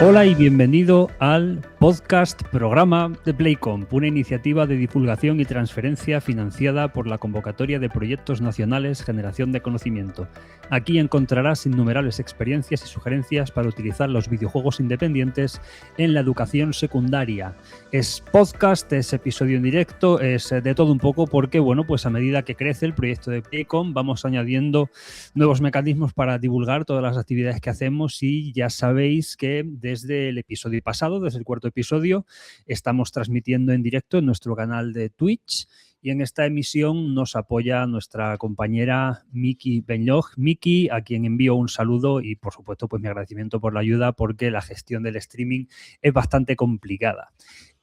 Hola y bienvenido al podcast programa de Playcomp, una iniciativa de divulgación y transferencia financiada por la Convocatoria de Proyectos Nacionales Generación de Conocimiento. Aquí encontrarás innumerables experiencias y sugerencias para utilizar los videojuegos independientes en la educación secundaria. Es podcast, es episodio en directo, es de todo un poco porque, bueno, pues a medida que crece el proyecto de Playcomp vamos añadiendo nuevos mecanismos para divulgar todas las actividades que hacemos y ya sabéis que desde el episodio pasado, desde el cuarto episodio, estamos transmitiendo en directo en nuestro canal de Twitch y en esta emisión nos apoya nuestra compañera Miki Benlloch. Miki, a quien envío un saludo y por supuesto pues mi agradecimiento por la ayuda porque la gestión del streaming es bastante complicada.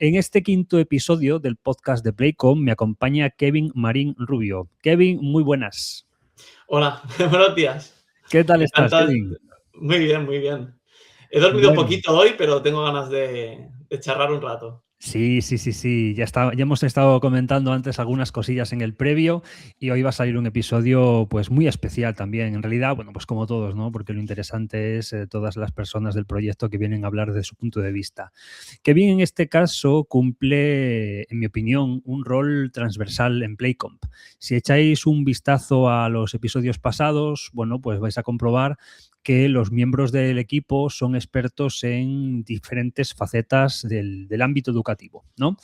En este quinto episodio del podcast de Playcomp me acompaña Kevin Marín Rubio. Kevin, muy buenas. Hola, buenos días. ¿Qué tal estás, Encantado. Kevin? Muy bien, muy bien. He dormido Bueno, poquito hoy, pero tengo ganas de charlar un rato. sí. Ya hemos estado comentando antes algunas cosillas en el previo y hoy va a salir un episodio pues muy especial también. En realidad, bueno, pues como todos, ¿no? Porque lo interesante es todas las personas del proyecto que vienen a hablar de su punto de vista. Que bien en este caso cumple, en mi opinión, un rol transversal en Playcomp. Si echáis un vistazo a los episodios pasados, bueno, pues vais a comprobar que los miembros del equipo son expertos en diferentes facetas del ámbito educativo, ¿no?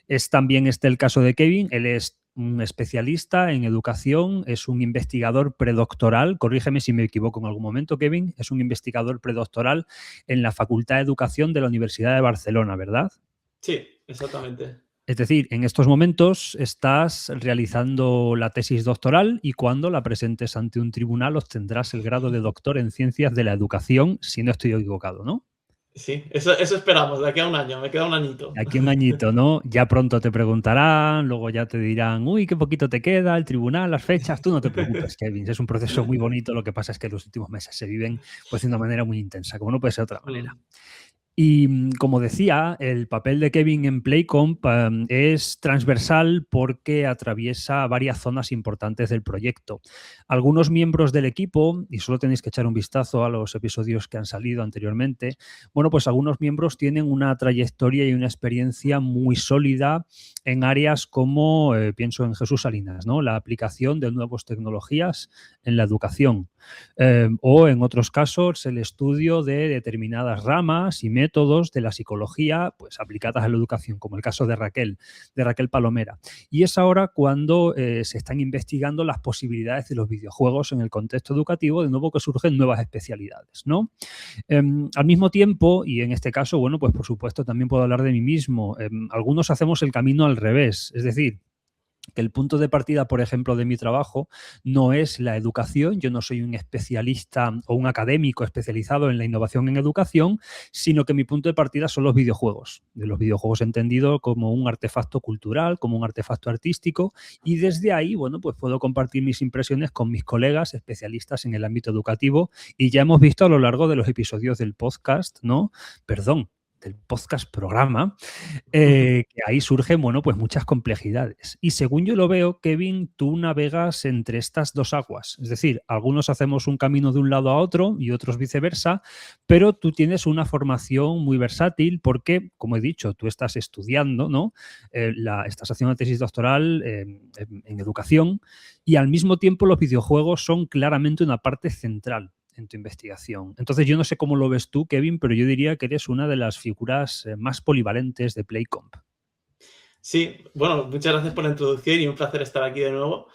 Es también el caso de Kevin. Él es un especialista en educación, es un investigador predoctoral, corrígeme si me equivoco en algún momento, Kevin, es un investigador predoctoral en la Facultad de Educación de la Universidad de Barcelona, ¿verdad? Sí, exactamente. Es decir, en estos momentos estás realizando la tesis doctoral y cuando la presentes ante un tribunal obtendrás el grado de doctor en ciencias de la educación, si no estoy equivocado, ¿no? Sí, eso esperamos, de aquí a un año, me queda un añito. Aquí un añito, ¿no? Ya pronto te preguntarán, luego ya te dirán, uy, qué poquito te queda, el tribunal, las fechas. Tú no te preocupes, Kevin, es un proceso muy bonito. Lo que pasa es que los últimos meses se viven pues de una manera muy intensa, como no puede ser de otra manera. Mm. Y como decía, el papel de Kevin en Playcomp es transversal porque atraviesa varias zonas importantes del proyecto. Algunos miembros del equipo, y solo tenéis que echar un vistazo a los episodios que han salido anteriormente, bueno, pues algunos miembros tienen una trayectoria y una experiencia muy sólida en áreas como, pienso en Jesús Salinas, ¿no? La aplicación de nuevas tecnologías en la educación. O en otros casos el estudio de determinadas ramas y métodos de la psicología pues aplicadas a la educación, como el caso de Raquel Palomera. Y es ahora cuando se están investigando las posibilidades de los videojuegos en el contexto educativo, de nuevo que surgen nuevas especialidades, ¿no? Al mismo tiempo, y en este caso, bueno, pues por supuesto también puedo hablar de mí mismo, algunos hacemos el camino al revés, es decir, que el punto de partida, por ejemplo, de mi trabajo no es la educación. Yo no soy un especialista o un académico especializado en la innovación en educación, sino que mi punto de partida son los videojuegos. De los videojuegos entendido como un artefacto cultural, como un artefacto artístico, y desde ahí, bueno, pues puedo compartir mis impresiones con mis colegas especialistas en el ámbito educativo y ya hemos visto a lo largo de los episodios del podcast, ¿no? Perdón, del podcast programa, que ahí surgen, bueno, pues muchas complejidades. Y según yo lo veo, Kevin, tú navegas entre estas dos aguas. Es decir, algunos hacemos un camino de un lado a otro y otros viceversa, pero tú tienes una formación muy versátil porque, como he dicho, tú estás estudiando, ¿no? Estás haciendo una tesis doctoral en educación y al mismo tiempo los videojuegos son claramente una parte central en tu investigación. Entonces, yo no sé cómo lo ves tú, Kevin, pero yo diría que eres una de las figuras más polivalentes de Playcomp. Sí, bueno, muchas gracias por la introducción y un placer estar aquí de nuevo.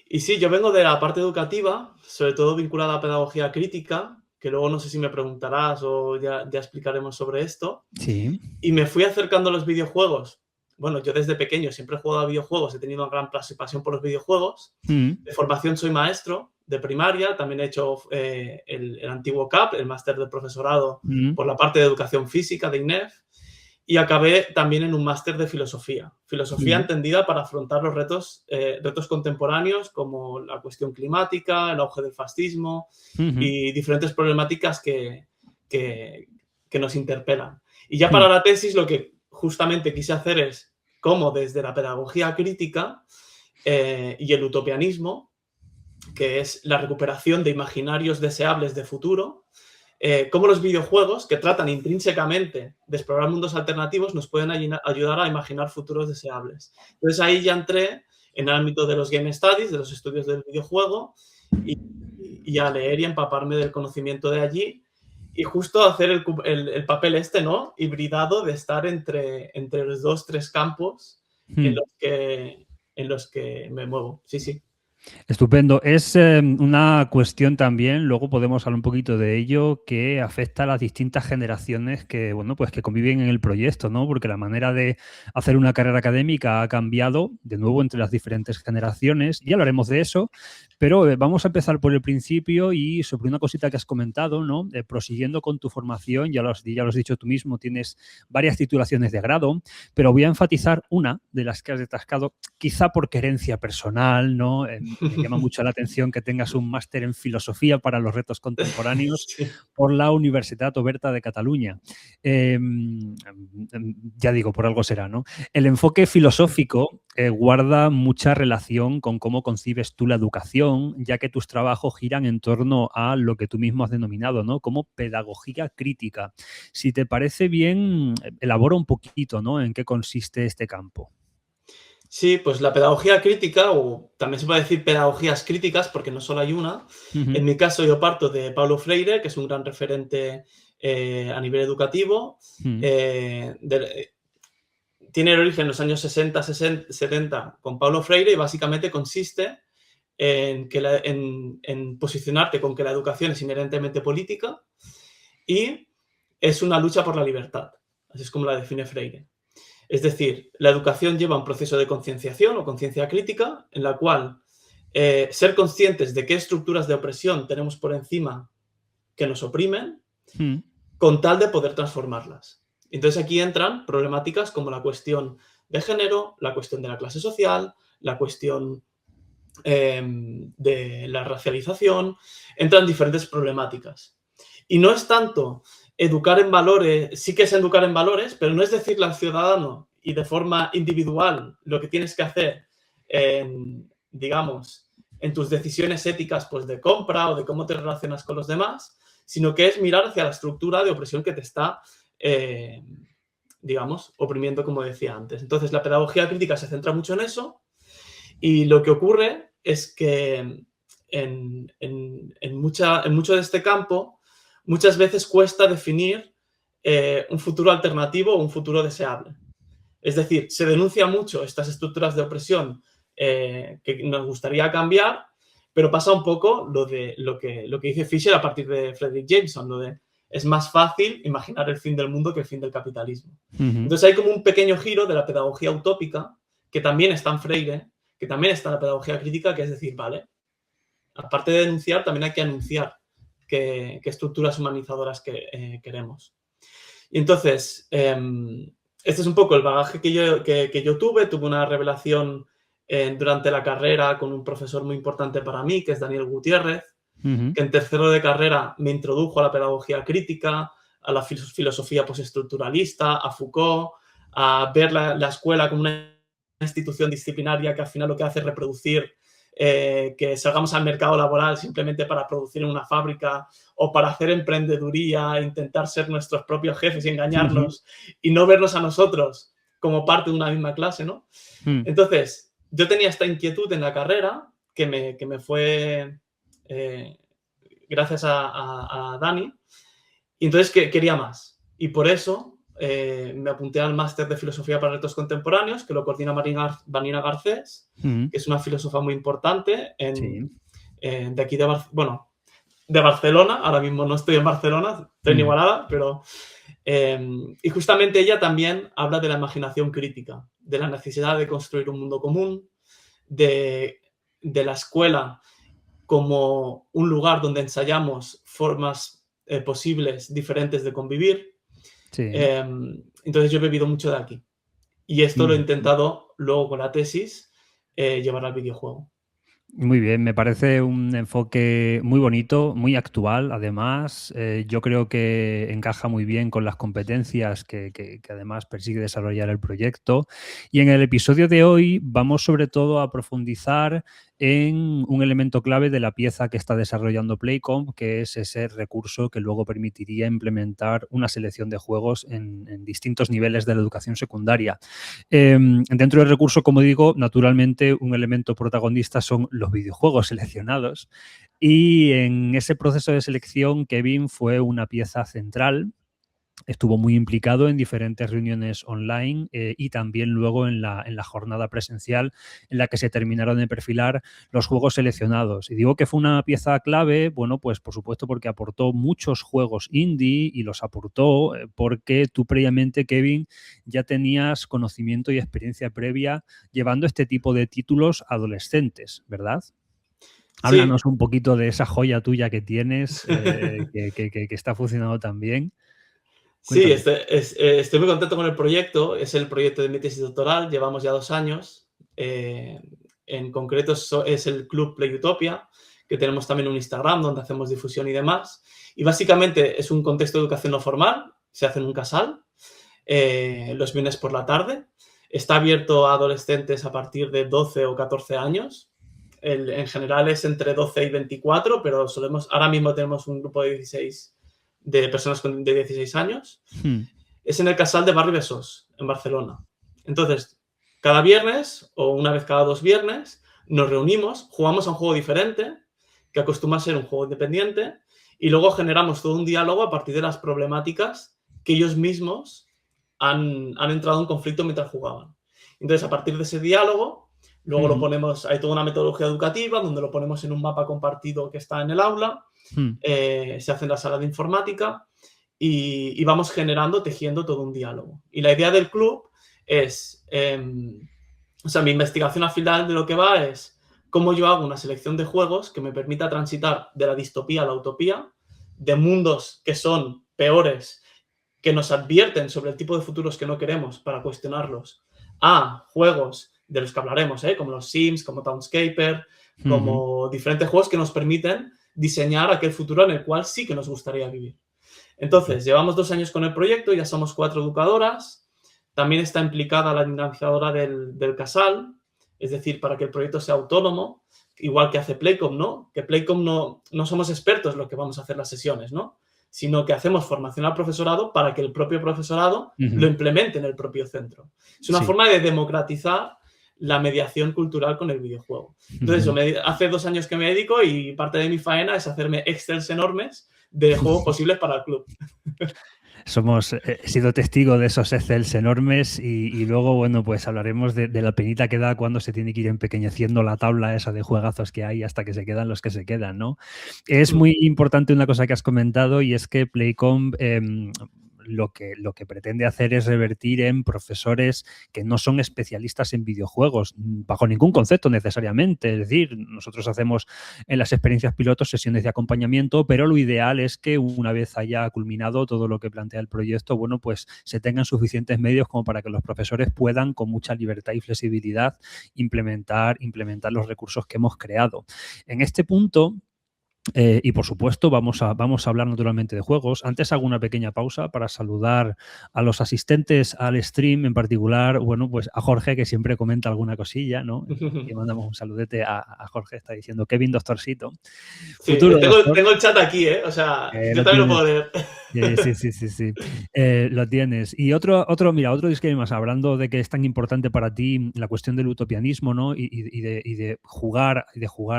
Y sí, yo vengo de la parte educativa, sobre todo vinculada a pedagogía crítica, que luego no sé si me preguntarás o ya explicaremos sobre esto. Sí. Y me fui acercando a los videojuegos. Bueno, yo desde pequeño siempre he jugado a videojuegos, he tenido una gran pasión por los videojuegos. Mm. De formación soy maestro de primaria, también he hecho el antiguo CAP, el máster de profesorado Mm. por la parte de educación física de INEF, y acabé también en un máster de filosofía. Filosofía Mm. entendida para afrontar los retos contemporáneos como la cuestión climática, el auge del fascismo Mm. y diferentes problemáticas que nos interpelan. Y ya Mm. para la tesis lo que justamente quise hacer es cómo desde la pedagogía crítica y el utopianismo, que es la recuperación de imaginarios deseables de futuro, cómo los videojuegos, que tratan intrínsecamente de explorar mundos alternativos, nos pueden ayudar a imaginar futuros deseables. Entonces ahí ya entré en el ámbito de los Game Studies, de los estudios del videojuego, y a leer y empaparme del conocimiento de allí, y justo hacer el papel ¿no? Hibridado de estar entre los 2-3 campos en los que me muevo. Sí, sí. Estupendo. Es una cuestión también, luego podemos hablar un poquito de ello, que afecta a las distintas generaciones que, bueno, pues que conviven en el proyecto, ¿no? Porque la manera de hacer una carrera académica ha cambiado, de nuevo, entre las diferentes generaciones. Ya hablaremos de eso, pero vamos a empezar por el principio y sobre una cosita que has comentado, ¿no? Prosiguiendo con tu formación, ya lo has dicho tú mismo, tienes varias titulaciones de grado, pero voy a enfatizar una de las que has destacado, quizá por querencia personal, ¿no? Me llama mucho la atención que tengas un máster en filosofía para los retos contemporáneos Sí. por la Universitat Oberta de Cataluña. Ya digo, por algo será, ¿no? El enfoque filosófico guarda mucha relación con cómo concibes tú la educación, ya que tus trabajos giran en torno a lo que tú mismo has denominado, ¿no? Como pedagogía crítica. Si te parece bien, elabora un poquito, ¿no? En qué consiste este campo. Sí, pues la pedagogía crítica, o también se puede decir pedagogías críticas, porque no solo hay una. En mi caso, yo parto de Paulo Freire, que es un gran referente a nivel educativo. Tiene el origen en los años 60, 70 con Paulo Freire, y básicamente consiste en posicionarte con que la educación es inherentemente política y es una lucha por la libertad. Así es como la define Freire. Es decir, la educación lleva un proceso de concienciación o conciencia crítica en la cual ser conscientes de qué estructuras de opresión tenemos por encima que nos oprimen con tal de poder transformarlas. Entonces aquí entran problemáticas como la cuestión de género, la cuestión de la clase social, la cuestión de la racialización, entran diferentes problemáticas. Y no es tanto educar en valores, sí que es educar en valores, pero no es decirle al ciudadano y de forma individual lo que tienes que hacer, digamos, en tus decisiones éticas pues, de compra o de cómo te relacionas con los demás, sino que es mirar hacia la estructura de opresión que te está, digamos, oprimiendo, como decía antes. Entonces, la pedagogía crítica se centra mucho en eso, y lo que ocurre es que en mucho de este campo muchas veces cuesta definir un futuro alternativo o un futuro deseable. Es decir, se denuncia mucho estas estructuras de opresión que nos gustaría cambiar, pero pasa un poco lo que dice Fisher a partir de Frederick Jameson, lo de es más fácil imaginar el fin del mundo que el fin del capitalismo. Entonces hay como un pequeño giro de la pedagogía utópica que también está en Freire, que también está en la pedagogía crítica, que es decir, vale, aparte de denunciar, también hay que anunciar qué estructuras humanizadoras queremos. Y entonces, este es un poco el bagaje que yo tuve. Tuve una revelación durante la carrera con un profesor muy importante para mí, que es Daniel Gutiérrez, que en tercero de carrera me introdujo a la pedagogía crítica, a la filosofía postestructuralista, a Foucault, a ver la escuela como una institución disciplinaria que al final lo que hace es reproducir que salgamos al mercado laboral simplemente para producir en una fábrica o para hacer emprendeduría, intentar ser nuestros propios jefes y engañarnos y no vernos a nosotros como parte de una misma clase, ¿no? Entonces, yo tenía esta inquietud en la carrera que me fue gracias a Dani, y entonces quería más. Y por eso me apunté al máster de Filosofía para Retos Contemporáneos, que lo coordina Vanina Garcés, que es una filósofa muy importante de aquí de Barcelona. Ahora mismo no estoy en Barcelona, estoy en Igualada, pero... y justamente ella también habla de la imaginación crítica, de la necesidad de construir un mundo común, de la escuela como un lugar donde ensayamos formas posibles, diferentes de convivir. Sí. Entonces yo he bebido mucho de aquí. Y esto lo he intentado luego con la tesis llevar al videojuego. Muy bien, me parece un enfoque muy bonito, muy actual. Además, yo creo que encaja muy bien con las competencias que además persigue desarrollar el proyecto. Y en el episodio de hoy vamos sobre todo a profundizar en un elemento clave de la pieza que está desarrollando Playcom, que es ese recurso que luego permitiría implementar una selección de juegos en distintos niveles de la educación secundaria. Dentro del recurso, como digo, naturalmente un elemento protagonista son los videojuegos seleccionados, y en ese proceso de selección Kevin fue una pieza central. Estuvo muy implicado en diferentes reuniones online y también luego en la jornada presencial en la que se terminaron de perfilar los juegos seleccionados. Y digo que fue una pieza clave, bueno, pues por supuesto porque aportó muchos juegos indie y los aportó porque tú previamente, Kevin, ya tenías conocimiento y experiencia previa llevando este tipo de títulos adolescentes, ¿verdad? Háblanos un poquito de esa joya tuya que tienes, que está funcionando tan bien. Sí, estoy muy contento con el proyecto. Es el proyecto de mi tesis doctoral. Llevamos ya 2 años. En concreto es el Club Play Utopia, que tenemos también un Instagram donde hacemos difusión y demás. Y básicamente es un contexto de educación no formal. Se hace en un casal los viernes por la tarde. Está abierto a adolescentes a partir de 12 o 14 años. En general es entre 12 y 24, pero ahora mismo tenemos un grupo de 16 de personas de 16 años. Es en el Casal de Barri Besós, en Barcelona. Entonces, cada viernes o una vez cada 2 viernes nos reunimos, jugamos a un juego diferente, que acostumbra a ser un juego independiente, y luego generamos todo un diálogo a partir de las problemáticas que ellos mismos han entrado en conflicto mientras jugaban. Entonces, a partir de ese diálogo, luego lo ponemos, hay toda una metodología educativa donde lo ponemos en un mapa compartido que está en el aula, se hace en la sala de informática y vamos tejiendo todo un diálogo. Y la idea del club es, mi investigación al final de lo que va es cómo yo hago una selección de juegos que me permita transitar de la distopía a la utopía, de mundos que son peores, que nos advierten sobre el tipo de futuros que no queremos para cuestionarlos, a juegos de los que hablaremos, como los Sims, como Townscaper, como diferentes juegos que nos permiten diseñar aquel futuro en el cual sí que nos gustaría vivir. Entonces, llevamos 2 años con el proyecto, ya somos 4 educadoras, también está implicada la dinamizadora del casal, es decir, para que el proyecto sea autónomo, igual que hace Playcom, ¿no? Que Playcom no somos expertos en lo que vamos a hacer las sesiones, ¿no? Sino que hacemos formación al profesorado para que el propio profesorado lo implemente en el propio centro. Es una forma de democratizar la mediación cultural con el videojuego. Entonces, hace 2 años que me dedico y parte de mi faena es hacerme excels enormes de juegos posibles para el club. He sido testigo de esos Excels enormes y luego, bueno, pues hablaremos de la penita que da cuando se tiene que ir empequeñeciendo la tabla esa de juegazos que hay hasta que se quedan los que se quedan, ¿no? Es muy importante una cosa que has comentado y es que Playcom lo que pretende hacer es revertir en profesores que no son especialistas en videojuegos, bajo ningún concepto necesariamente. Es decir, nosotros hacemos en las experiencias pilotos sesiones de acompañamiento, pero lo ideal es que una vez haya culminado todo lo que plantea el proyecto, bueno, pues se tengan suficientes medios como para que los profesores puedan, con mucha libertad y flexibilidad, implementar los recursos que hemos creado. En este punto, y por supuesto vamos a hablar naturalmente de juegos. Antes hago una pequeña pausa para saludar a los asistentes al stream, en particular, bueno, pues a Jorge, que siempre comenta alguna cosilla, ¿no? Y mandamos un saludete a Jorge, está diciendo Kevin Doctorcito. Sí, tengo el chat aquí, o sea, yo también lo puedo leer. Sí. Lo tienes. Y otro disclaimer más, hablando de que es tan importante para ti la cuestión del utopianismo, ¿no? Y de jugar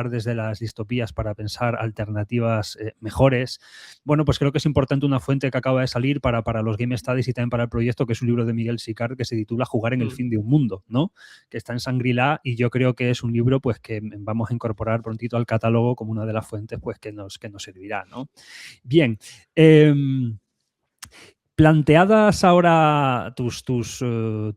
desde las distopías para pensar alternativas mejores. Bueno, pues creo que es importante una fuente que acaba de salir para los Game Studies y también para el proyecto, que es un libro de Miguel Sicard que se titula Jugar en el fin de un mundo, ¿no? Que está en Shangri-La y yo creo que es un libro pues que vamos a incorporar prontito al catálogo como una de las fuentes pues que nos servirá, ¿no? Bien. Planteadas ahora tus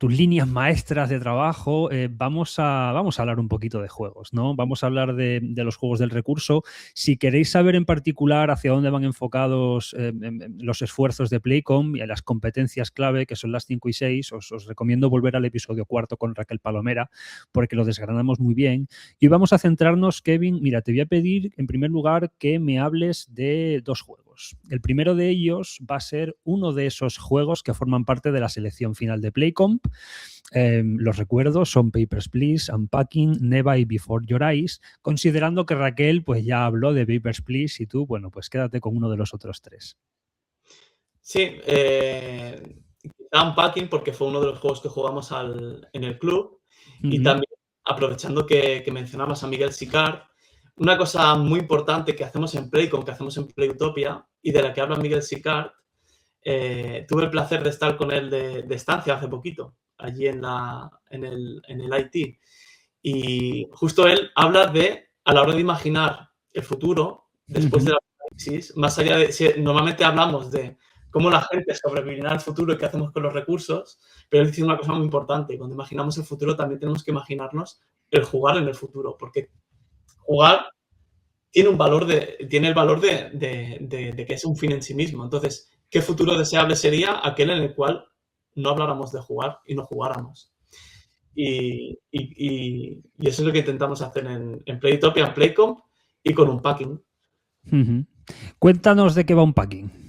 líneas maestras de trabajo, vamos a hablar un poquito de juegos, ¿no? Vamos a hablar de los juegos del recurso. Si queréis saber en particular hacia dónde van enfocados los esfuerzos de Playcom y las competencias clave, que son las 5 y 6, os recomiendo volver al episodio 4 con Raquel Palomera, porque lo desgranamos muy bien. Y vamos a centrarnos, Kevin, mira, te voy a pedir en primer lugar que me hables de 2 juegos. juegos. El primero de ellos va a ser uno de esos juegos que forman parte de la selección final de Playcomp. Los recuerdo, son Papers, Please, Unpacking, Neva y Before Your Eyes, considerando que Raquel pues ya habló de Papers, Please y tú, bueno, pues quédate con uno de los otros tres. Sí, quizá Unpacking porque fue uno de los juegos que jugamos en el club y también aprovechando que mencionabas a Miguel Sicard, una cosa muy importante que hacemos en Playcom, que hacemos en Playutopia y de la que habla Miguel Sicard, tuve el placer de estar con él de estancia hace poquito, allí en el IT. Y justo él habla de, a la hora de imaginar el futuro, después de la crisis, más allá de, normalmente hablamos de cómo la gente sobrevivirá al futuro y qué hacemos con los recursos, pero él dice una cosa muy importante, cuando imaginamos el futuro también tenemos que imaginarnos el jugar en el futuro, porque jugar tiene el valor de que es un fin en sí mismo. Entonces, ¿qué futuro deseable sería aquel en el cual no habláramos de jugar y no jugáramos? Y eso es lo que intentamos hacer en Playtopia, en Playcom y con Unpacking. Cuéntanos de qué va Unpacking.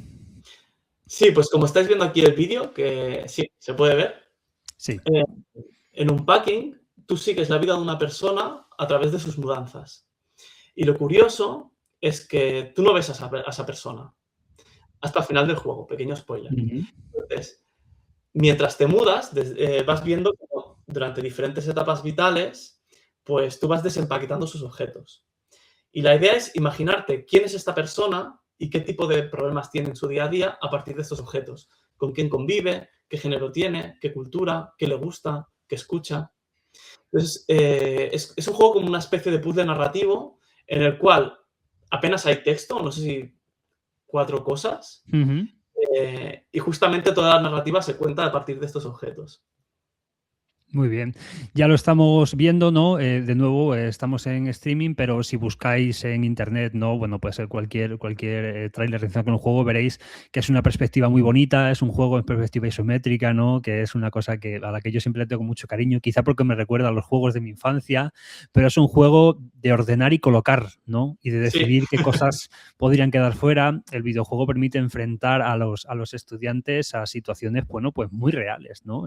Sí, pues como estáis viendo aquí el vídeo, que sí, se puede ver. Sí. En Unpacking, tú sigues la vida de una persona a través de sus mudanzas. Y lo curioso es que tú no ves a esa persona hasta el final del juego, pequeño spoiler. Entonces, mientras te mudas, vas viendo cómo durante diferentes etapas vitales, pues tú vas desempaquetando sus objetos. Y la idea es imaginarte quién es esta persona y qué tipo de problemas tiene en su día a día a partir de estos objetos. Con quién convive, qué género tiene, qué cultura, qué le gusta, qué escucha. Entonces, es un juego como una especie de puzzle narrativo en el cual apenas hay texto, no sé si 4 cosas, y justamente toda la narrativa se cuenta a partir de estos objetos. Muy bien. Ya lo estamos viendo, ¿no? De nuevo, estamos en streaming, pero si buscáis en internet, ¿no? Bueno, puede ser cualquier tráiler relacionado con el juego, veréis que es una perspectiva muy bonita, es un juego en perspectiva isométrica, ¿no? Que es una cosa a la que yo siempre le tengo mucho cariño, quizá porque me recuerda a los juegos de mi infancia, pero es un juego de ordenar y colocar, ¿no? Y de decidir qué cosas podrían quedar fuera. El videojuego permite enfrentar a los estudiantes a situaciones, bueno, pues muy reales, ¿no?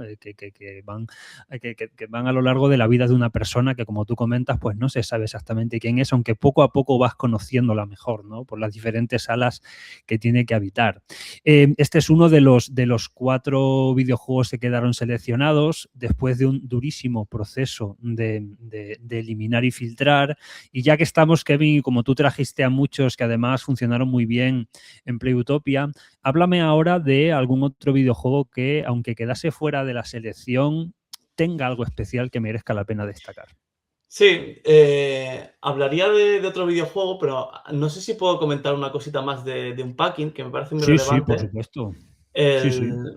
Que van a lo largo de la vida de una persona que, como tú comentas, pues no se sabe exactamente quién es, aunque poco a poco vas conociéndola mejor, ¿no? Por las diferentes salas que tiene que habitar. Este es uno de los 4 videojuegos que quedaron seleccionados después de un durísimo proceso de eliminar y filtrar. Y ya que estamos, Kevin, y como tú trajiste a muchos que además funcionaron muy bien en Playutopia, háblame ahora de algún otro videojuego que, aunque quedase fuera de la selección, tenga algo especial que merezca la pena destacar. Sí, hablaría de otro videojuego, pero no sé si puedo comentar una cosita más de Unpacking, que me parece muy relevante. Sí, por supuesto.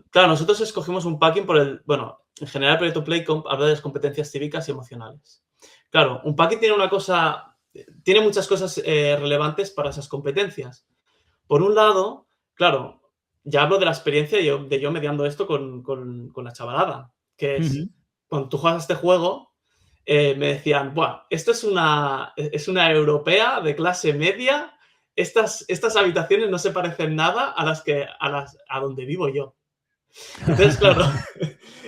Claro, nosotros escogimos Unpacking bueno, en general el proyecto Playcomp habla de las competencias cívicas y emocionales. Claro, Unpacking tiene muchas cosas relevantes para esas competencias. Por un lado, claro, ya hablo de la experiencia de yo mediando esto con la chavalada, que es, cuando tú juegas este juego, me decían, buah, esto es una europea de clase media, estas habitaciones no se parecen nada a donde vivo yo. Entonces, claro,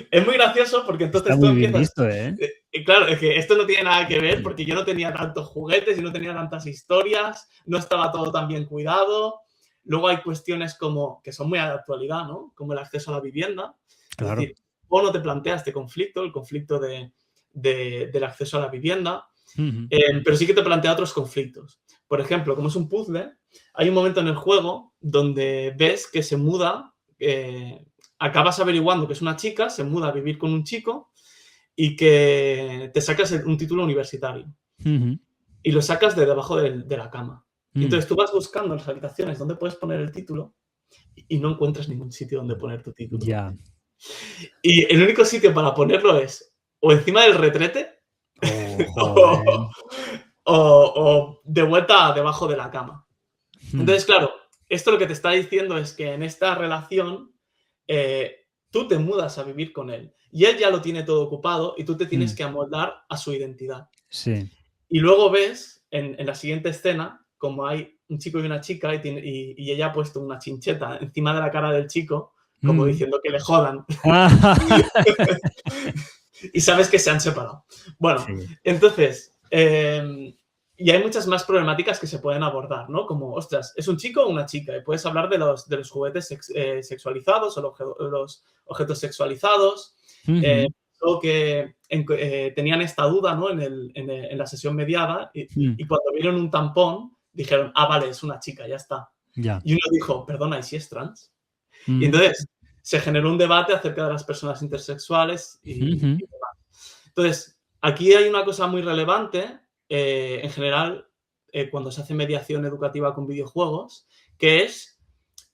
es muy gracioso porque entonces Está tú muy bien empiezas... visto, ¿eh? Claro, es que esto no tiene nada que ver porque yo no tenía tantos juguetes y no tenía tantas historias, no estaba todo tan bien cuidado. Luego hay cuestiones que son muy a la actualidad, ¿no? Como el acceso a la vivienda. Claro. Es decir, vos no te planteas este conflicto, el conflicto del acceso a la vivienda, pero sí que te plantea otros conflictos. Por ejemplo, como es un puzzle, hay un momento en el juego donde ves que se muda, acabas averiguando que es una chica, se muda a vivir con un chico y que te sacas un título universitario. Y lo sacas de debajo de la cama. Entonces tú vas buscando en las habitaciones donde puedes poner el título y no encuentras ningún sitio donde poner tu título. Ya. Y el único sitio para ponerlo es o encima del retrete o de vuelta debajo de la cama. Entonces, claro, esto lo que te está diciendo es que en esta relación tú te mudas a vivir con él y él ya lo tiene todo ocupado y tú te tienes que amoldar a su identidad. Sí. Y luego ves en la siguiente escena como hay un chico y una chica y ella ha puesto una chincheta encima de la cara del chico, como diciendo que le jodan. Y sabes que se han separado. Bueno, Sí. entonces, y hay muchas más problemáticas que se pueden abordar, ¿no? Como, ostras, ¿es un chico o una chica? Y puedes hablar de los juguetes sexualizados o los objetos sexualizados. O que tenían esta duda, ¿no? En la sesión mediada y cuando vieron un tampón dijeron, ah, vale, es una chica, ya está. Ya. Y uno dijo, perdona, ¿y si es trans? Y entonces se generó un debate acerca de las personas intersexuales y demás. Entonces, aquí hay una cosa muy relevante, en general, cuando se hace mediación educativa con videojuegos, que es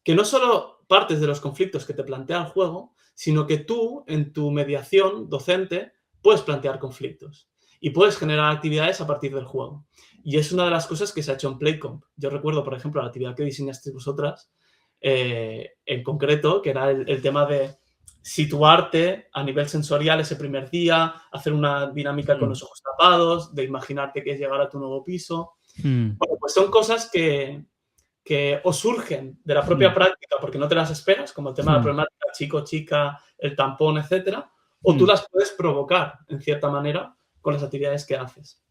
que no solo partes de los conflictos que te plantea el juego, sino que tú, en tu mediación docente, puedes plantear conflictos y puedes generar actividades a partir del juego. Y es una de las cosas que se ha hecho en Playcomp. Yo recuerdo, por ejemplo, la actividad que diseñasteis vosotras, en concreto, que era el tema de situarte a nivel sensorial ese primer día, hacer una dinámica con los ojos tapados, de imaginarte que es llegar a tu nuevo piso. Bueno, pues son cosas que o surgen de la propia práctica porque no te las esperas, como el tema de la problemática chico, chica, el tampón, etcétera, o tú las puedes provocar, en cierta manera, con las actividades que haces.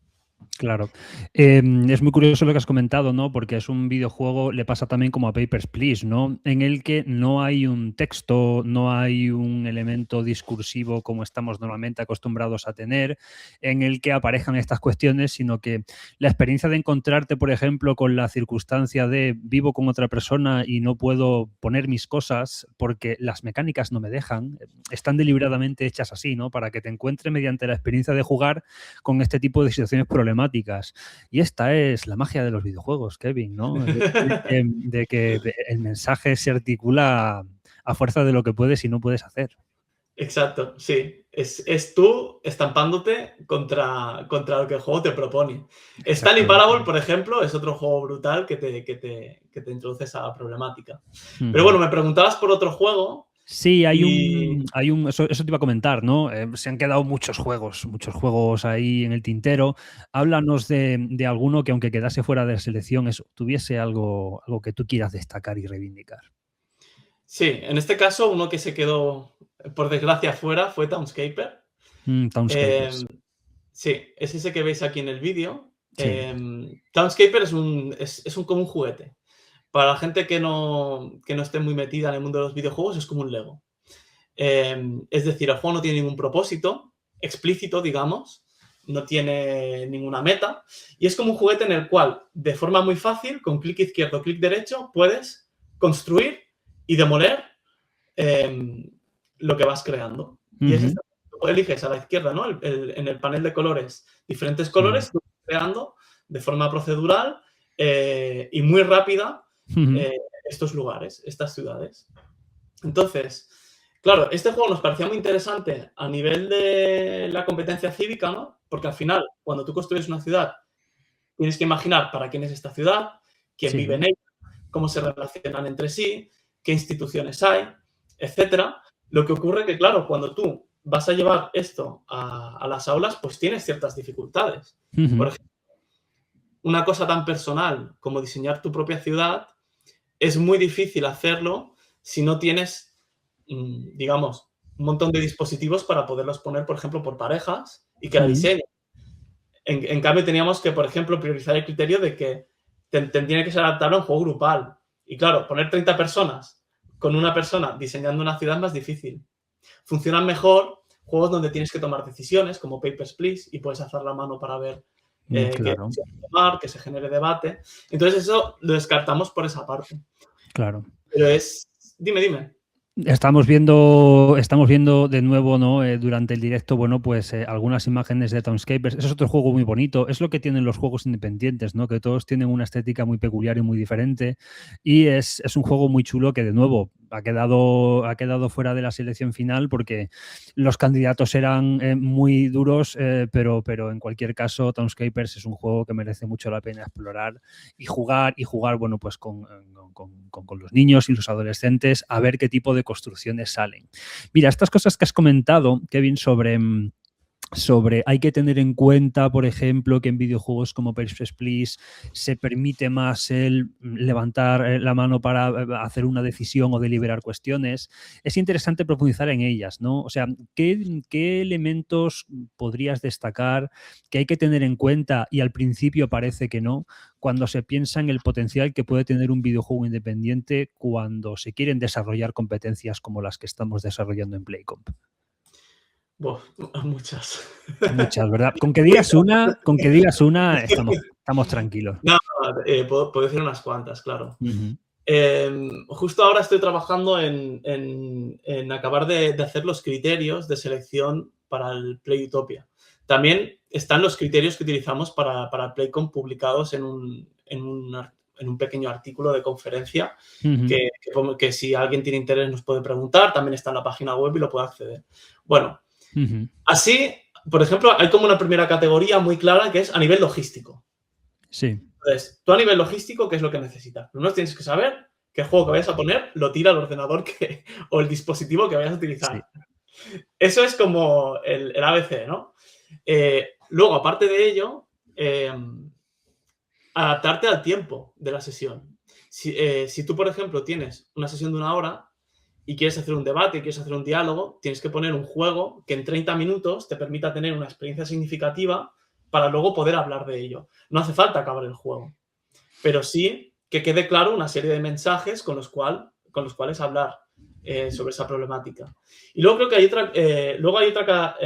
Claro. Es muy curioso lo que has comentado, ¿no? Porque es un videojuego, le pasa también como a Papers, Please, ¿no? En el que no hay un texto, no hay un elemento discursivo como estamos normalmente acostumbrados a tener, en el que aparezcan estas cuestiones, sino que la experiencia de encontrarte, por ejemplo, con la circunstancia de vivo con otra persona y no puedo poner mis cosas porque las mecánicas no me dejan, están deliberadamente hechas así, ¿no? Para que te encuentres mediante la experiencia de jugar con este tipo de situaciones problemáticas. Y esta es la magia de los videojuegos, Kevin, ¿no? De que el mensaje se articula a fuerza de lo que puedes y no puedes hacer. Exacto, sí. Es tú estampándote contra lo que el juego te propone. Stanley Parable, por ejemplo, es otro juego brutal que te introduce esa problemática. Pero bueno, me preguntabas por otro juego. Sí, eso te iba a comentar, ¿no? Se han quedado muchos juegos ahí en el tintero. Háblanos de alguno que, aunque quedase fuera de la selección, tuviese algo que tú quieras destacar y reivindicar. Sí, en este caso, uno que se quedó, por desgracia, fuera fue Townscaper. Townscapers. Sí, es ese que veis aquí en el vídeo. Sí. Townscaper es como un juguete. Para la gente que no esté muy metida en el mundo de los videojuegos, es como un Lego. Es decir, el juego no tiene ningún propósito explícito, digamos, no tiene ninguna meta, y es como un juguete en el cual, de forma muy fácil, con clic izquierdo, clic derecho, puedes construir y demoler lo que vas creando. Y es tú eliges a la izquierda, ¿no? En el panel de colores, diferentes colores, tú vas creando de forma procedural y muy rápida estos lugares, estas ciudades. Entonces, claro, este juego nos parecía muy interesante a nivel de la competencia cívica, ¿no? Porque al final, cuando tú construyes una ciudad, tienes que imaginar para quién es esta ciudad, quién vive en ella, cómo se relacionan entre sí, qué instituciones hay, etcétera. Lo que ocurre que, claro, cuando tú vas a llevar esto a las aulas, pues tienes ciertas dificultades. Por ejemplo, una cosa tan personal como diseñar tu propia ciudad es muy difícil hacerlo si no tienes, digamos, un montón de dispositivos para poderlos poner, por ejemplo, por parejas y que la diseñen. En cambio, teníamos que, por ejemplo, priorizar el criterio de que tendría que ser adaptable a un juego grupal. Y claro, poner 30 personas con una persona diseñando una ciudad es más difícil. Funcionan mejor juegos donde tienes que tomar decisiones, como Papers, Please, y puedes alzar la mano para ver qué decisiones tomar, que se genere debate. Entonces, eso lo descartamos por esa parte. Claro. Pero es... Dime. Estamos viendo de nuevo, ¿no? Durante el directo, bueno, pues algunas imágenes de Townscapers. Es otro juego muy bonito. Es lo que tienen los juegos independientes, ¿no? Que todos tienen una estética muy peculiar y muy diferente. Y es un juego muy chulo que, de nuevo, ha quedado fuera de la selección final porque los candidatos eran muy duros, pero en cualquier caso, Townscapers es un juego que merece mucho la pena explorar y jugar, bueno, pues con los niños y los adolescentes a ver qué tipo de construcciones salen. Mira, estas cosas que has comentado, Kevin, sobre hay que tener en cuenta, por ejemplo, que en videojuegos como Papers, Please se permite más el levantar la mano para hacer una decisión o deliberar cuestiones. Es interesante profundizar en ellas, ¿no? O sea, ¿qué elementos podrías destacar que hay que tener en cuenta y al principio parece que no, cuando se piensa en el potencial que puede tener un videojuego independiente cuando se quieren desarrollar competencias como las que estamos desarrollando en Playcomp? Buf, muchas. Muchas, ¿verdad? Con que Muy digas una, estamos tranquilos. No, puedo decir unas cuantas, claro. Ujú. Justo ahora estoy trabajando en acabar de hacer los criterios de selección para el Play Utopia. También están los criterios que utilizamos para Playcom publicados en un pequeño artículo de conferencia que si alguien tiene interés nos puede preguntar. También está en la página web y lo puede acceder. Bueno, así, por ejemplo, hay como una primera categoría muy clara que es a nivel logístico. Sí. Entonces, tú a nivel logístico, ¿qué es lo que necesitas? Primero tienes que saber qué juego que vayas a poner lo tira el ordenador o el dispositivo que vayas a utilizar. Sí. Eso es como el ABC, ¿no? Luego, aparte de ello, adaptarte al tiempo de la sesión. Si tú, por ejemplo, tienes una sesión de 1 hora y quieres hacer un debate, quieres hacer un diálogo, tienes que poner un juego que en 30 minutos te permita tener una experiencia significativa para luego poder hablar de ello. No hace falta acabar el juego, pero sí que quede claro una serie de mensajes con los cuales hablar sobre esa problemática. Y luego creo que hay otra,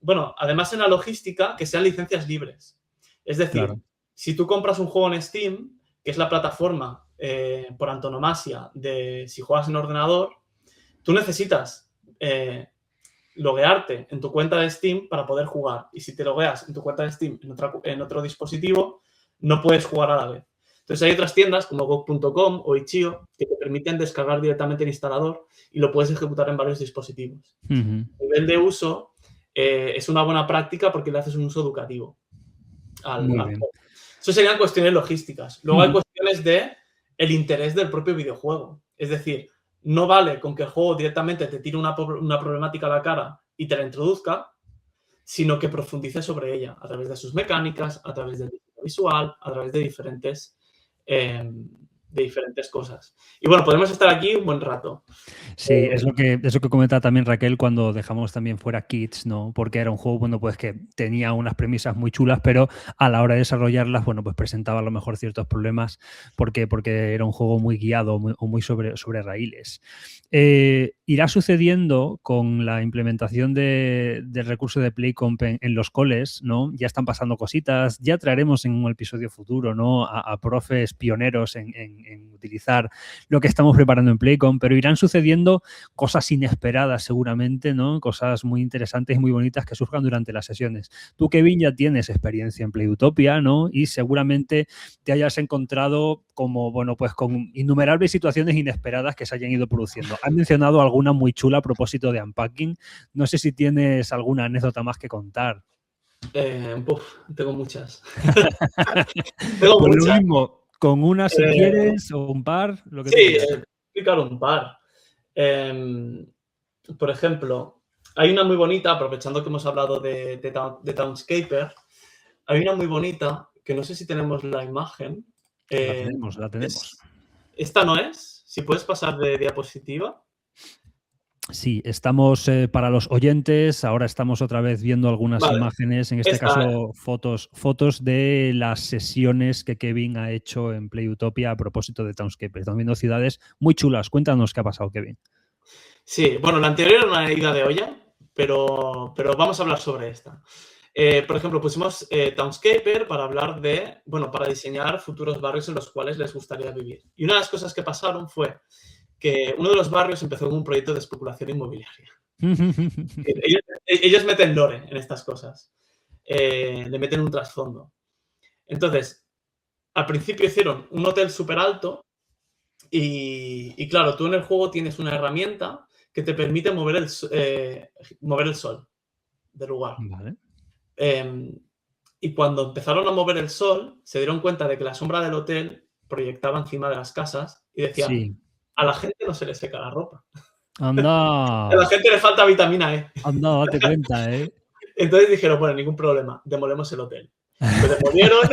bueno, además en la logística, que sean licencias libres. Es decir, claro, si tú compras un juego en Steam, que es la plataforma por antonomasia de si juegas en ordenador, tú necesitas loguearte en tu cuenta de Steam para poder jugar. Y si te logueas en tu cuenta de Steam en otro dispositivo, no puedes jugar a la vez. Entonces hay otras tiendas como GOG.com o Itch.io que te permiten descargar directamente el instalador y lo puedes ejecutar en varios dispositivos. A nivel de uso, es una buena práctica porque le haces un uso educativo al juego. Eso serían cuestiones logísticas. Luego hay cuestiones de el interés del propio videojuego. Es decir, no vale con que el juego directamente te tire una problemática a la cara y te la introduzca, sino que profundice sobre ella a través de sus mecánicas, a través del visual, a través de diferentes cosas. Y bueno, podemos estar aquí un buen rato. Sí, es lo que comenta también Raquel cuando dejamos también fuera Kids, ¿no? Porque era un juego, bueno, pues que tenía unas premisas muy chulas, pero a la hora de desarrollarlas, bueno, pues presentaba a lo mejor ciertos problemas porque era un juego muy guiado o muy sobre raíles. Irá sucediendo con la implementación del recurso de Playcomp en los coles, ¿no? Ya están pasando cositas, ya traeremos en un episodio futuro, ¿no? A profes pioneros en utilizar lo que estamos preparando en Playcomp, pero irán sucediendo cosas inesperadas seguramente, ¿no? Cosas muy interesantes y muy bonitas que surjan durante las sesiones. Tú, Kevin, ya tienes experiencia en Play Utopia, ¿no? Y seguramente te hayas encontrado como, bueno, pues con innumerables situaciones inesperadas que se hayan ido produciendo. Has mencionado alguna muy chula a propósito de Unpacking. No sé si tienes alguna anécdota más que contar. Tengo muchas. Tengo muchas. Lo mismo, con una si quieres o un par, lo que sí, explicar un par. Por ejemplo, hay una muy bonita, aprovechando que hemos hablado de Townscaper, hay una muy bonita que no sé si tenemos la imagen. La tenemos. ¿Esta no es? Si puedes pasar de diapositiva. Sí, estamos para los oyentes, ahora estamos otra vez viendo algunas imágenes, en este caso fotos de las sesiones que Kevin ha hecho en Play Utopia a propósito de Townscaper. Estamos viendo ciudades muy chulas. Cuéntanos qué ha pasado, Kevin. Sí, bueno, la anterior era una ida de olla, pero vamos a hablar sobre esta. Por ejemplo, pusimos Townscaper para hablar de, bueno, para diseñar futuros barrios en los cuales les gustaría vivir. Y una de las cosas que pasaron fue que uno de los barrios empezó con un proyecto de especulación inmobiliaria. ellos meten lore en estas cosas. Le meten un trasfondo. Entonces, al principio hicieron un hotel súper alto y claro, tú en el juego tienes una herramienta que te permite mover el sol del lugar. Vale. Y cuando empezaron a mover el sol, se dieron cuenta de que la sombra del hotel proyectaba encima de las casas y decían, sí, a la gente no se le seca la ropa. Anda. A la gente le falta vitamina E. Anda, date cuenta, ¿eh? Entonces dijeron, bueno, ningún problema, demolemos el hotel. Lo demolieron,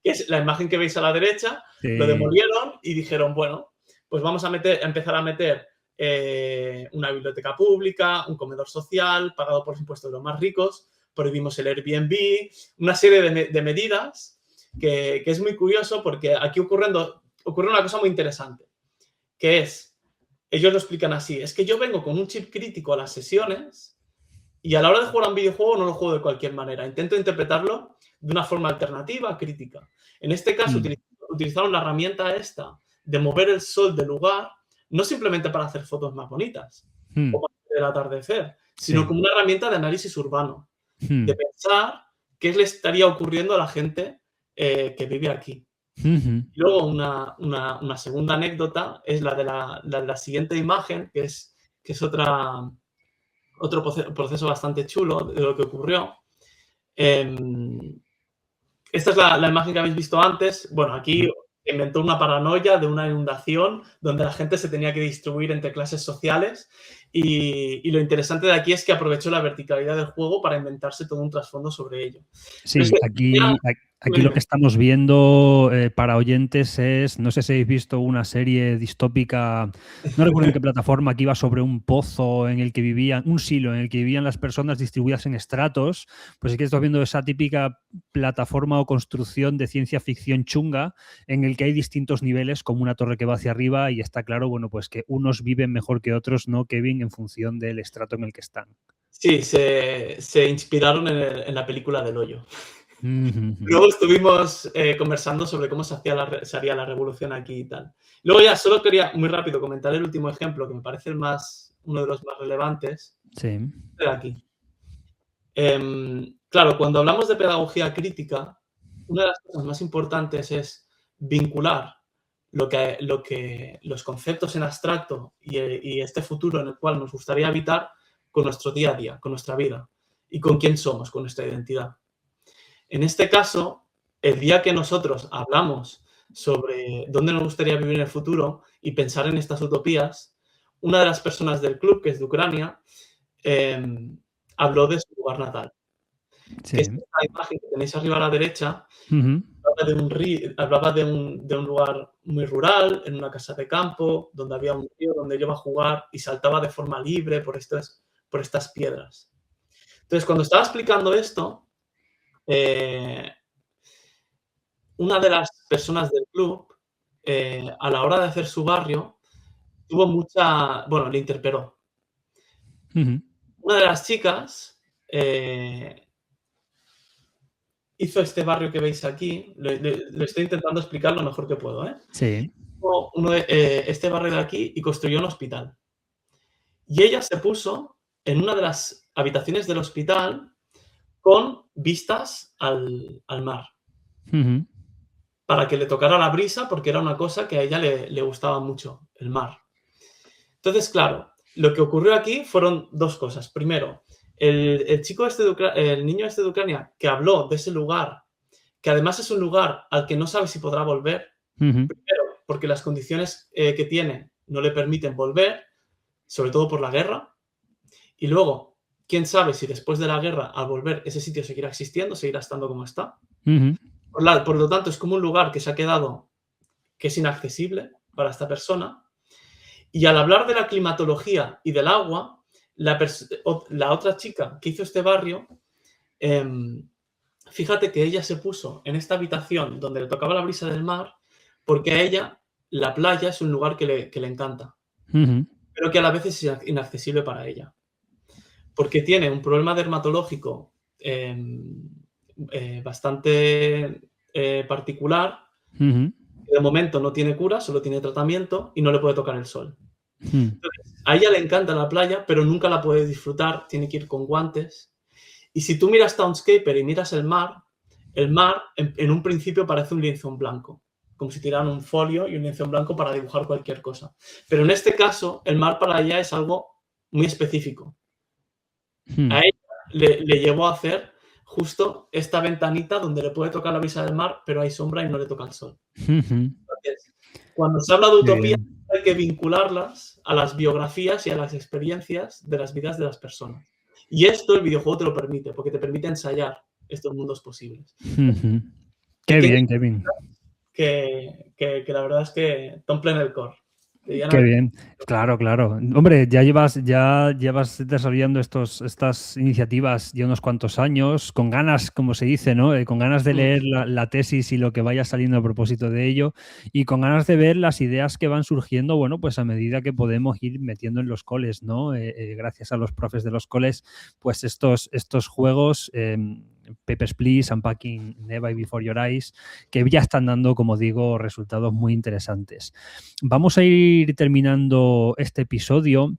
que es la imagen que veis a la derecha, lo demolieron y dijeron, bueno, pues vamos a empezar a meter una biblioteca pública, un comedor social, pagado por los impuestos de los más ricos, prohibimos el Airbnb, una serie de medidas que es muy curioso porque aquí ocurre una cosa muy interesante, que es, ellos lo explican así, es que yo vengo con un chip crítico a las sesiones y a la hora de jugar a un videojuego no lo juego de cualquier manera, intento interpretarlo de una forma alternativa, crítica. En este caso utilizaron la herramienta esta de mover el sol del lugar, no simplemente para hacer fotos más bonitas o para hacer el atardecer, sino como una herramienta de análisis urbano, de pensar qué le estaría ocurriendo a la gente que vive aquí. Y luego una segunda anécdota es la de la siguiente imagen, que es otro proceso bastante chulo de lo que ocurrió. Esta es la imagen que habéis visto antes. Bueno, aquí inventó una paranoia de una inundación donde la gente se tenía que distribuir entre clases sociales y lo interesante de aquí es que aprovechó la verticalidad del juego para inventarse todo un trasfondo sobre ello. Sí, aquí lo que estamos viendo para oyentes es, no sé si habéis visto una serie distópica, no recuerdo en qué plataforma, que iba sobre un pozo en el que vivían, un silo en el que vivían las personas distribuidas en estratos. Pues sí que estoy viendo esa típica plataforma o construcción de ciencia ficción chunga en el que hay distintos niveles, como una torre que va hacia arriba y está claro, bueno, pues que unos viven mejor que otros, ¿no, Kevin? En función del estrato en el que están. Sí, se inspiraron en la película del hoyo. Luego estuvimos conversando sobre cómo se haría la revolución aquí y tal. Luego ya solo quería muy rápido comentar el último ejemplo, que me parece uno de los más relevantes. Sí. De aquí. Claro, cuando hablamos de pedagogía crítica, una de las cosas más importantes es vincular los conceptos en abstracto y este futuro en el cual nos gustaría habitar con nuestro día a día, con nuestra vida y con quién somos, con nuestra identidad. En este caso, el día que nosotros hablamos sobre dónde nos gustaría vivir en el futuro y pensar en estas utopías, una de las personas del club, que es de Ucrania, habló de su lugar natal. Sí. Esta imagen que tenéis arriba a la derecha hablaba de un lugar muy rural, en una casa de campo, donde había un río donde iba a jugar y saltaba de forma libre por estas piedras. Entonces, cuando estaba explicando esto, una de las personas del club, a la hora de hacer su barrio, le interpeló. Una de las chicas hizo este barrio que veis aquí, lo estoy intentando explicar lo mejor que puedo, ¿eh? Sí. Este barrio de aquí y construyó un hospital. Y ella se puso en una de las habitaciones del hospital con vistas al mar. Para que le tocara la brisa, porque era una cosa que a ella le gustaba mucho, el mar. Entonces, claro, lo que ocurrió aquí fueron dos cosas. Primero, el niño este de Ucrania que habló de ese lugar, que además es un lugar al que no sabe si podrá volver, primero porque las condiciones que tiene no le permiten volver, sobre todo por la guerra, y luego, quién sabe si después de la guerra, al volver, ese sitio seguirá existiendo, seguirá estando como está. Por lo tanto, es como un lugar que se ha quedado, que es inaccesible para esta persona. Y al hablar de la climatología y del agua, la otra chica que hizo este barrio, fíjate que ella se puso en esta habitación donde le tocaba la brisa del mar, porque a ella la playa es un lugar que le encanta, pero que a la vez es inaccesible para ella. Porque tiene un problema dermatológico bastante particular. De momento no tiene cura, solo tiene tratamiento y no le puede tocar el sol. Entonces, a ella le encanta la playa, pero nunca la puede disfrutar, tiene que ir con guantes. Y si tú miras Townscaper y miras el mar en un principio parece un lienzo en blanco, como si tiraran un folio y un lienzo en blanco para dibujar cualquier cosa. Pero en este caso, el mar para ella es algo muy específico. A ella le llevó a hacer justo esta ventanita donde le puede tocar la brisa del mar, pero hay sombra y no le toca el sol. Entonces, cuando se habla de utopía, hay que vincularlas a las biografías y a las experiencias de las vidas de las personas. Y esto el videojuego te lo permite, porque te permite ensayar estos mundos posibles. Qué Pequeñas bien, qué bien. que la verdad es que t'omplen el core. Qué bien, claro, claro. Hombre, ya llevas desarrollando estas iniciativas ya unos cuantos años, con ganas, como se dice, ¿no? Con ganas de leer la tesis y lo que vaya saliendo a propósito de ello, y con ganas de ver las ideas que van surgiendo, bueno, pues a medida que podemos ir metiendo en los coles, ¿no? Gracias a los profes de los coles, pues estos juegos, Papers, Please, Unpacking Neva y Before Your Eyes, que ya están dando, como digo, resultados muy interesantes. Vamos a ir terminando este episodio.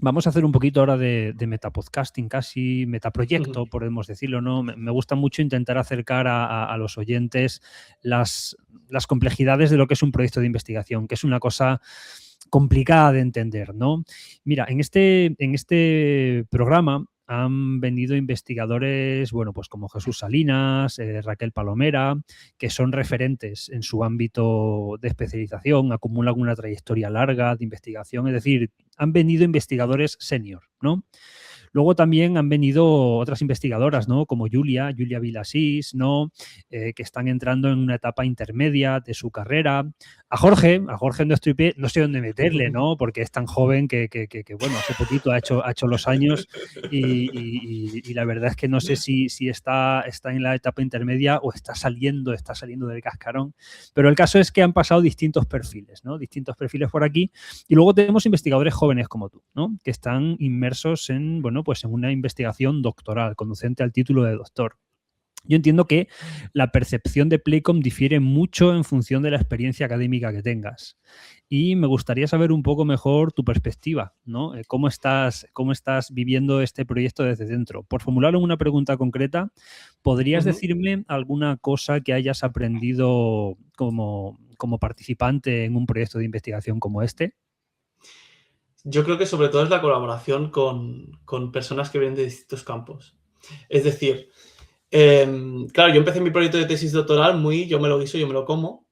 Vamos a hacer un poquito ahora de metapodcasting, casi metaproyecto, podemos decirlo, ¿no? Me gusta mucho intentar acercar a los oyentes las complejidades de lo que es un proyecto de investigación, que es una cosa complicada de entender, ¿no? Mira, en este programa han venido investigadores, bueno, pues como Jesús Salinas, Raquel Palomera, que son referentes en su ámbito de especialización, acumulan una trayectoria larga de investigación, es decir, han venido investigadores senior, ¿no? Luego también han venido otras investigadoras, ¿no? Como Julia Vilasís, ¿no? Que están entrando en una etapa intermedia de su carrera. A Jorge no sé dónde meterle, ¿no? Porque es tan joven que bueno, hace poquito ha hecho los años y la verdad es que no sé si está en la etapa intermedia o está saliendo del cascarón. Pero el caso es que han pasado distintos perfiles, ¿no? Distintos perfiles por aquí. Y luego tenemos investigadores jóvenes como tú, ¿no? Que están inmersos en, bueno, pues en una investigación doctoral, conducente al título de doctor. Yo entiendo que la percepción de Playcom difiere mucho en función de la experiencia académica que tengas. Y me gustaría saber un poco mejor tu perspectiva, ¿no? ¿Cómo estás viviendo este proyecto desde dentro? Por formular una pregunta concreta, ¿podrías decirme alguna cosa que hayas aprendido como participante en un proyecto de investigación como este? Yo creo que sobre todo es la colaboración con personas que vienen de distintos campos. Es decir, claro, yo empecé mi proyecto de tesis doctoral muy yo me lo guiso, yo me lo como,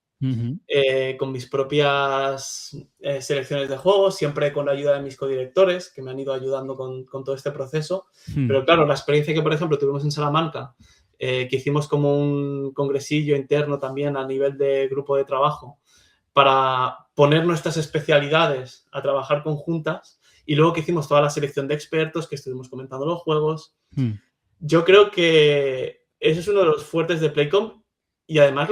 con mis propias selecciones de juegos, siempre con la ayuda de mis codirectores, que me han ido ayudando con todo este proceso. Pero claro, la experiencia que, por ejemplo, tuvimos en Salamanca, que hicimos como un congresillo interno también a nivel de grupo de trabajo, para poner nuestras especialidades a trabajar conjuntas, y luego que hicimos toda la selección de expertos, que estuvimos comentando los juegos. Yo creo que ese es uno de los fuertes de Playcom y además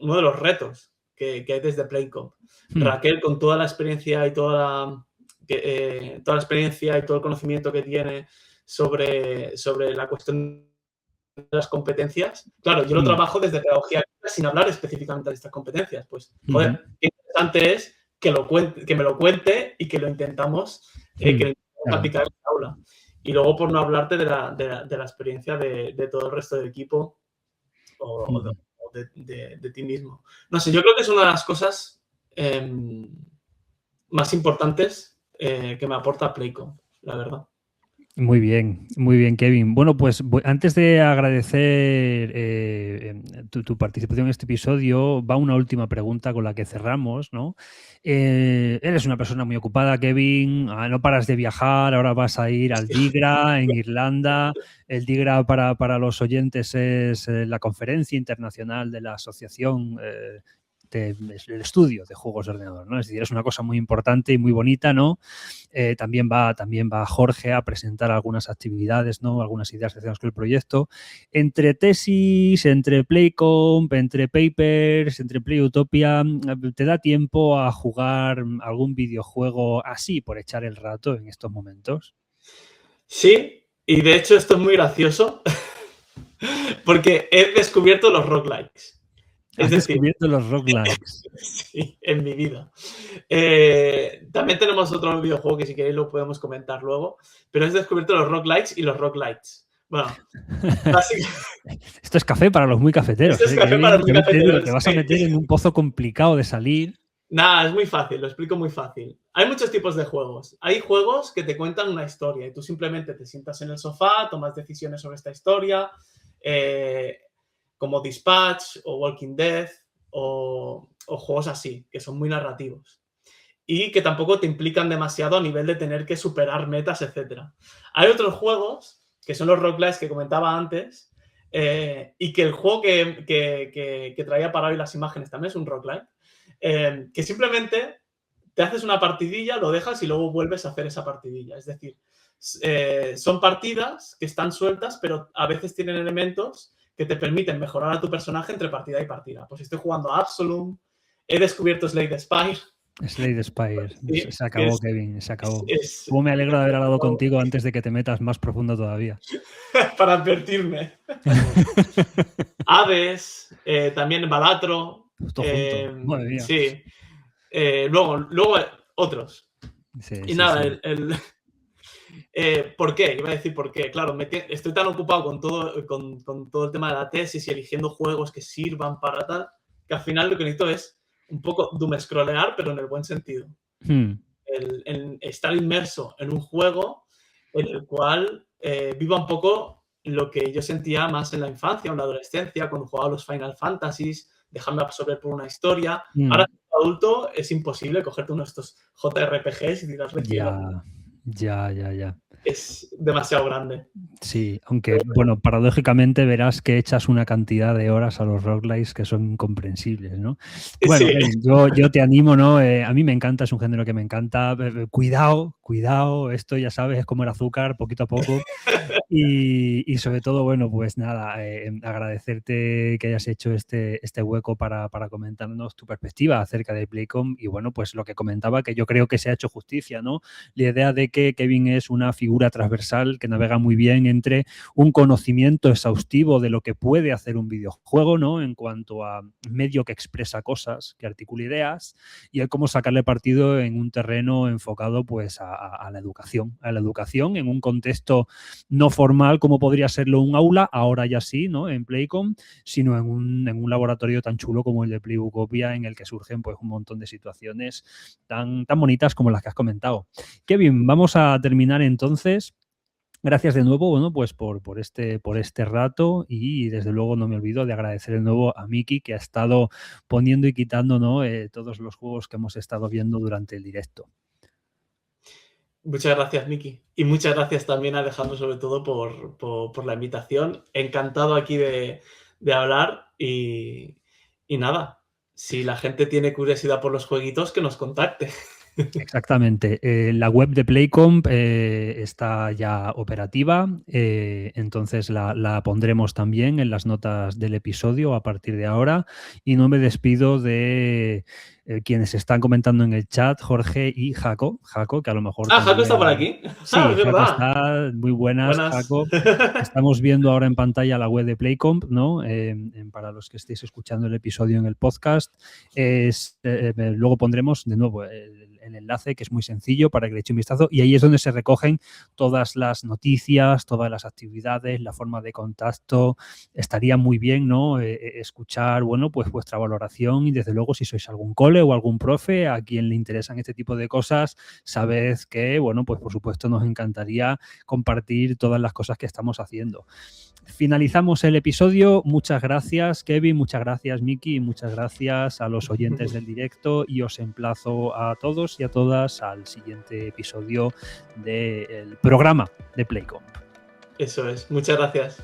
uno de los retos que hay desde Playcom. Raquel, con toda la experiencia y toda la experiencia y todo el conocimiento que tiene sobre la cuestión de las competencias. Claro, yo lo trabajo desde pedagogía sin hablar específicamente de estas competencias. Pues, joder, qué interesante es que me lo cuente y que lo intentamos aplicar en el aula. Y luego, por no hablarte de la experiencia de todo el resto del equipo o de ti mismo. No sé, yo creo que es una de las cosas más importantes que me aporta Playcom, la verdad. Muy bien, Kevin. Bueno, pues antes de agradecer tu participación en este episodio, va una última pregunta con la que cerramos, ¿no? Eres una persona muy ocupada, Kevin, no paras de viajar, ahora vas a ir al DIGRA en Irlanda. El DIGRA para los oyentes es la conferencia internacional de la Asociación el estudio de juegos de ordenador, ¿no? Es decir, es una cosa muy importante y muy bonita, ¿no? También va Jorge a presentar algunas actividades, ¿no? Algunas ideas que hacemos con el proyecto. Entre tesis, entre Playcomp, entre papers, entre Playutopia, ¿te da tiempo a jugar algún videojuego así por echar el rato en estos momentos? Sí, y de hecho esto es muy gracioso porque he descubierto los roguelikes. Has descubierto los roguelikes. Sí, en mi vida. También tenemos otro videojuego que si queréis lo podemos comentar luego, pero he descubierto los roguelikes y los roguelites. Bueno, básicamente... Esto es café para los muy cafeteros. Esto es café para los muy cafeteros. Te vas a meter en un pozo complicado de salir. Nada, es muy fácil, lo explico muy fácil. Hay muchos tipos de juegos. Hay juegos que te cuentan una historia y tú simplemente te sientas en el sofá, tomas decisiones sobre esta historia, como Dispatch o Walking Dead o juegos así, que son muy narrativos. y que tampoco te implican demasiado a nivel de tener que superar metas, etc. Hay otros juegos, que son los roguelikes que comentaba antes, y que el juego que traía para hoy las imágenes también es un roguelike, que simplemente te haces una partidilla, lo dejas y luego vuelves a hacer esa partidilla. Es decir, son partidas que están sueltas, pero a veces tienen elementos que te permiten mejorar a tu personaje entre partida y partida. Pues estoy jugando a Absolum, he descubierto Slade Spire. Slade Spire. Sí, Se acabó, Kevin, se acabó. es- Cómo me alegro de haber hablado contigo antes de que te metas más profundo todavía. para advertirme. Hades, también Balatro. Todo junto. Madre mía. Sí. Luego otros. Sí, Y sí, nada, sí. ¿por qué? Iba a decir por qué. Claro, estoy tan ocupado con todo el tema de la tesis y eligiendo juegos que sirvan para tal, que al final lo que necesito es un poco doom scrollear, pero en el buen sentido. El estar inmerso en un juego en el cual viva un poco lo que yo sentía más en la infancia o en la adolescencia, cuando jugaba los Final Fantasies, dejarme absorber por una historia. Ahora, como adulto, es imposible cogerte uno de estos JRPGs y tirarle cielo. Ya. Es demasiado grande. Sí, aunque, bueno, paradójicamente verás que echas una cantidad de horas a los roguelikes que son incomprensibles, ¿no? Bueno, Sí. yo te animo, ¿no? A mí me encanta, es un género que me encanta. Cuidado, esto ya sabes, es como el azúcar, poquito a poco. Y sobre todo, bueno, pues nada, agradecerte que hayas hecho este hueco para comentarnos tu perspectiva acerca de Playcom y bueno, pues lo que comentaba, que yo creo que se ha hecho justicia, ¿no? La idea de que Kevin es una figura transversal que navega muy bien entre un conocimiento exhaustivo de lo que puede hacer un videojuego, ¿no? En cuanto a medio que expresa cosas, que articula ideas y el cómo sacarle partido en un terreno enfocado pues a la educación en un contexto no formal como podría serlo un aula, ahora ya sí, ¿no? En Playcom, sino en un laboratorio tan chulo como el de Playbookopia, en el que surgen pues un montón de situaciones tan bonitas como las que has comentado. Kevin, vamos a terminar entonces. Gracias de nuevo, bueno, pues por este rato y desde luego no me olvido de agradecer de nuevo a Miki que ha estado poniendo y quitando, ¿no? Todos los juegos que hemos estado viendo durante el directo. Muchas gracias, Miki. Y muchas gracias también a Alejandro, sobre todo, por la invitación. Encantado aquí de hablar y nada, si la gente tiene curiosidad por los jueguitos, que nos contacte. Exactamente. La web de Playcomp está ya operativa, entonces la pondremos también en las notas del episodio a partir de ahora y no me despido de quienes están comentando en el chat, Jorge y Jaco, que a lo mejor... Jaco está por aquí. Sí, es Jaco verdad. está, muy buenas, Jaco. Estamos viendo ahora en pantalla la web de Playcomp, ¿no? Para los que estéis escuchando el episodio en el podcast, luego pondremos de nuevo el enlace, que es muy sencillo para que le eche un vistazo, y ahí es donde se recogen todas las noticias, todas las actividades, la forma de contacto. Estaría muy bien, ¿no? Escuchar, bueno, pues vuestra valoración y desde luego si sois algún cole o algún profe a quien le interesan este tipo de cosas, sabed que, bueno, pues por supuesto nos encantaría compartir todas las cosas que estamos haciendo. Finalizamos el episodio. Muchas gracias, Kevin, muchas gracias, Miki, y muchas gracias a los oyentes del directo y os emplazo a todos y a todas al siguiente episodio del programa de Playcomp. Eso es. Muchas gracias.